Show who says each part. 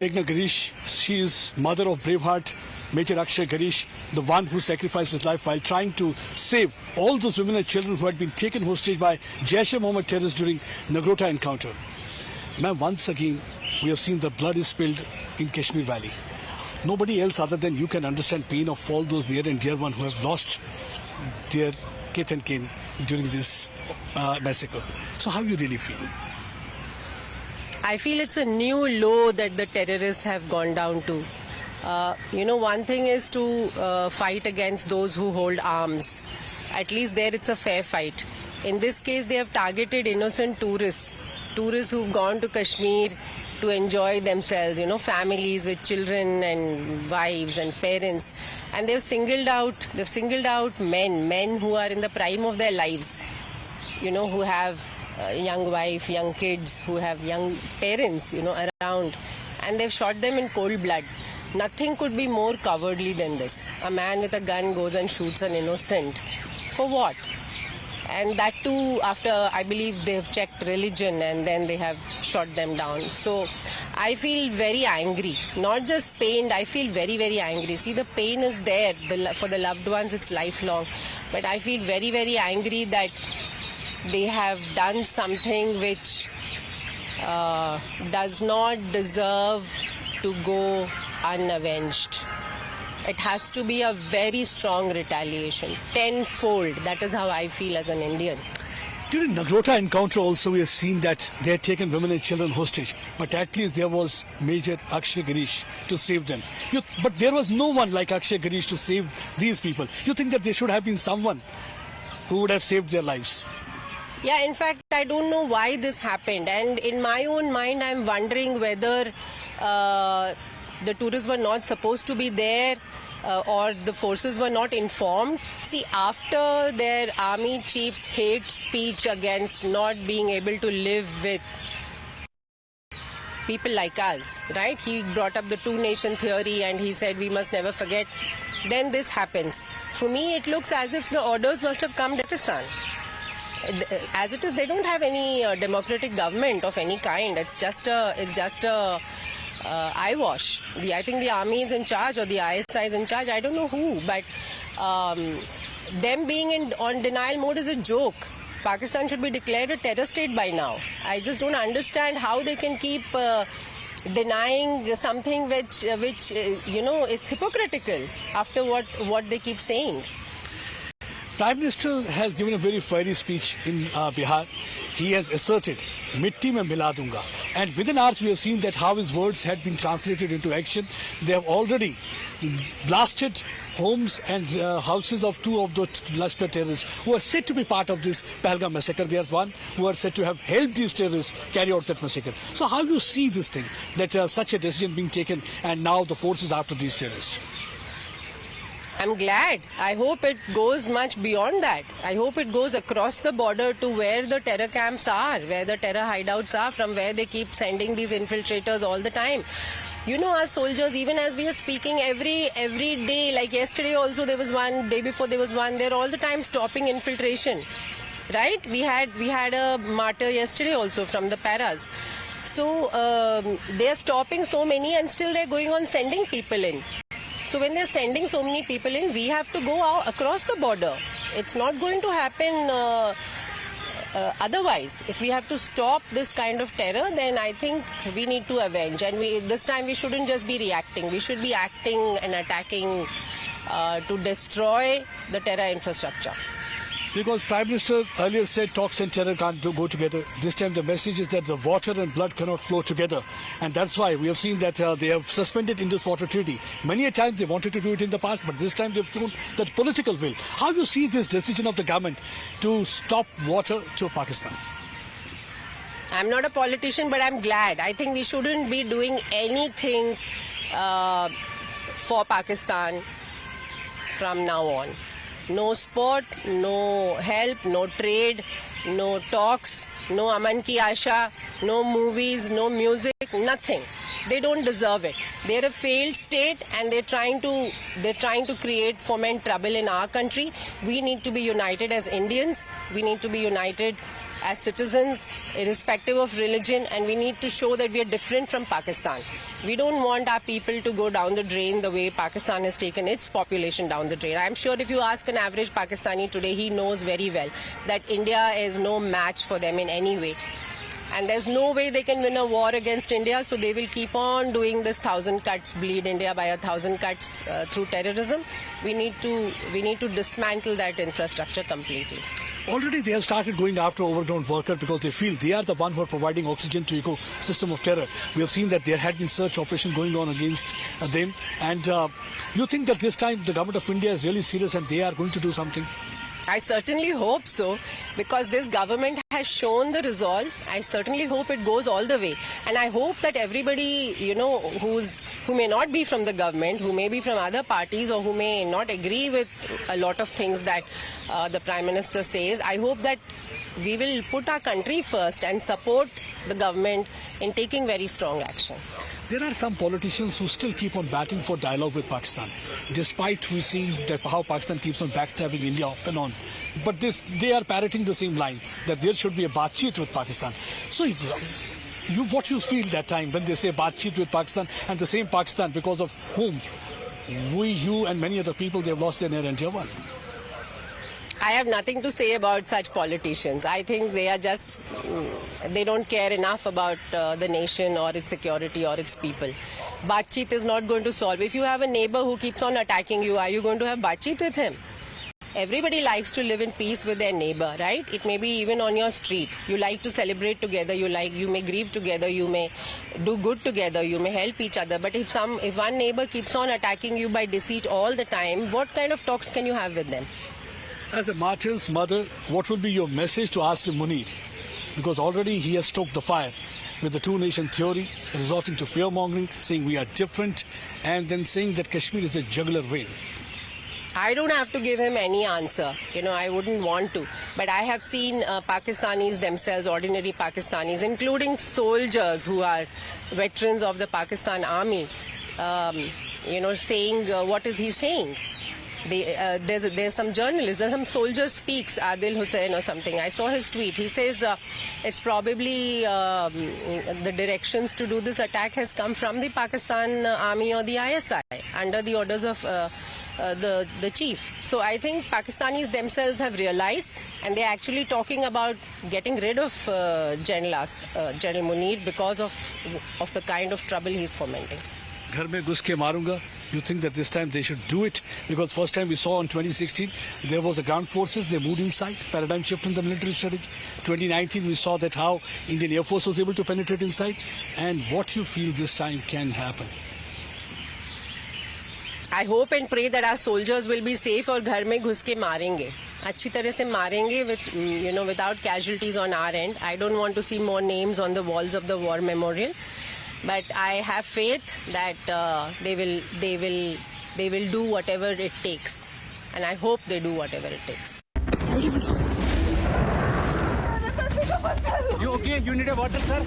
Speaker 1: Meghna Girish, she is mother of Braveheart, Martyr Akshay Girish, the one who sacrificed his life while trying to save all those women and children who had been taken hostage by Jaish-e-Mohammed terrorists during Nagrota encounter. Ma'am, once again, we have seen the blood is spilled in Kashmir Valley. Nobody else other than you can understand pain of all those near and dear ones who have lost their kith and kin during this massacre. So how you really feel?
Speaker 2: I feel it's a new low that the terrorists have gone down to. One thing is to fight against those who hold arms. At least there it's a fair fight. In this case, they have targeted innocent tourists who've gone to Kashmir to enjoy themselves, families with children and wives and parents. And they've singled out men who are in the prime of their lives, who have young wife, young kids, who have young parents, around, and they've shot them in cold blood. Nothing could be more cowardly than this. A man with a gun goes and shoots an innocent. For what? And that too after, I believe, they've checked religion and then they have shot them down. So I feel very angry. Not just pained, I feel very, very angry. See, the pain is there. For the loved ones, it's lifelong. But I feel very, very angry that they have done something which does not deserve to go unavenged. It has to be a very strong retaliation, tenfold. That is how I feel as an Indian.
Speaker 1: During Nagrota encounter also we have seen that they had taken women and children hostage. But at least there was Martyr Akshay Girish to save them. But there was no one like Akshay Girish to save these people. You think that there should have been someone who would have saved their lives?
Speaker 2: Yeah, in fact, I don't know why this happened. And in my own mind, I'm wondering whether the tourists were not supposed to be there or the forces were not informed. See, after their army chief's hate speech against not being able to live with people like us, right? He brought up the two-nation theory and he said we must never forget. Then this happens. For me, it looks as if the orders must have come to Pakistan. As it is, they don't have any democratic government of any kind. It's just a eyewash. I think the army is in charge or the ISI is in charge. I don't know who, but them being on denial mode is a joke. Pakistan should be declared a terror state by now. I just don't understand how they can keep denying something which it's hypocritical after what they keep saying.
Speaker 1: Prime Minister has given a very fiery speech in Bihar. He has asserted, "Mitti mein mila dunga." And within hours we have seen that how his words had been translated into action. They have already blasted homes and houses of two of the Lashkar terrorists who are said to be part of this Pahalgam massacre. There's one who are said to have helped these terrorists carry out that massacre. So how do you see this thing, that such a decision being taken and now the force is after these terrorists?
Speaker 2: I'm glad. I hope it goes much beyond that. I hope it goes across the border to where the terror camps are, where the terror hideouts are, from where they keep sending these infiltrators all the time. Our soldiers, even as we are speaking, every day, like yesterday also there was one, day before there was one, they're all the time stopping infiltration. Right? We had a martyr yesterday also from the paras. So they're stopping so many and still they're going on sending people in. So when they're sending so many people in, we have to go out across the border. It's not going to happen otherwise. If we have to stop this kind of terror, then I think we need to avenge. And this time we shouldn't just be reacting. We should be acting and attacking to destroy the terror infrastructure.
Speaker 1: Because Prime Minister earlier said talks and terror can't go together. This time the message is that the water and blood cannot flow together. And that's why we have seen that they have suspended Indus Water Treaty. Many a time they wanted to do it in the past, but this time they've shown that political will. How do you see this decision of the government to stop water to Pakistan?
Speaker 2: I'm not a politician, but I'm glad. I think we shouldn't be doing anything for Pakistan from now on. No sport, no help, no trade, no talks, no Aman Ki Asha, no movies, no music, nothing. They don't deserve it. They're a failed state and they're trying to foment trouble in our country. We need to be united as Indians. We need to be united as citizens, irrespective of religion, and we need to show that we are different from Pakistan. We don't want our people to go down the drain the way Pakistan has taken its population down the drain. I'm sure if you ask an average Pakistani today, he knows very well that India is no match for them in any way. And there's no way they can win a war against India, so they will keep on doing this 1,000 cuts, bleed India by 1,000 cuts through terrorism. We need to dismantle that infrastructure completely.
Speaker 1: Already they have started going after overgrown workers because they feel they are the one who are providing oxygen to ecosystem of terror. We have seen that there had been search operation going on against them. And you think that this time the government of India is really serious and they are going to do something?
Speaker 2: I certainly hope so, because this government has shown the resolve. I certainly hope it goes all the way. And I hope that everybody, who may not be from the government, who may be from other parties or who may not agree with a lot of things that the Prime Minister says, I hope that we will put our country first and support the government in taking very strong action.
Speaker 1: There are some politicians who still keep on batting for dialogue with Pakistan, despite we seeing that how Pakistan keeps on backstabbing India off and on. But they are parroting the same line, that there should be a baatcheet with Pakistan. So what you feel that time when they say baatcheet with Pakistan, and the same Pakistan because of whom you and many other people, they have lost their near and dear one?
Speaker 2: I have nothing to say about such politicians. I think they are just, they don't care enough about the nation or its security or its people. Baatcheet is not going to solve. If you have a neighbor who keeps on attacking you, are you going to have baatcheet with him? Everybody likes to live in peace with their neighbor, right? It may be even on your street. You like to celebrate together. You may grieve together. You may do good together. You may help each other. But if one neighbor keeps on attacking you by deceit all the time, what kind of talks can you have with them?
Speaker 1: As a martyr's mother, what will be your message to Asim Munir? Because already he has stoked the fire with the two-nation theory, resorting to fear-mongering, saying we are different, and then saying that Kashmir is a jugular vein.
Speaker 2: I don't have to give him any answer. I wouldn't want to. But I have seen Pakistanis themselves, ordinary Pakistanis, including soldiers who are veterans of the Pakistan army, saying, what is he saying? There's some journalist, some soldier speaks, Adil Hussain or something. I saw his tweet. He says it's probably the directions to do this attack has come from the Pakistan army or the ISI under the orders of the chief. So I think Pakistanis themselves have realized, and they're actually talking about getting rid of General Munir because of the kind of trouble he's fomenting.
Speaker 1: Ghar mein ghus ke marunga. You think that this time they should do it? Because first time we saw in 2016, there was the ground forces, they moved inside, paradigm shift in the military strategy. 2019, we saw that how Indian Air Force was able to penetrate inside. And what you feel this time can happen?
Speaker 2: I hope and pray that our soldiers will be safe और घर में घुस के मारेंगे. अच्छी तरह से मारेंगे without casualties on our end. I don't want to see more names on the walls of the war memorial. But I have faith that they will do whatever it takes, and I hope they do whatever it takes.
Speaker 3: You okay? You need a water, sir?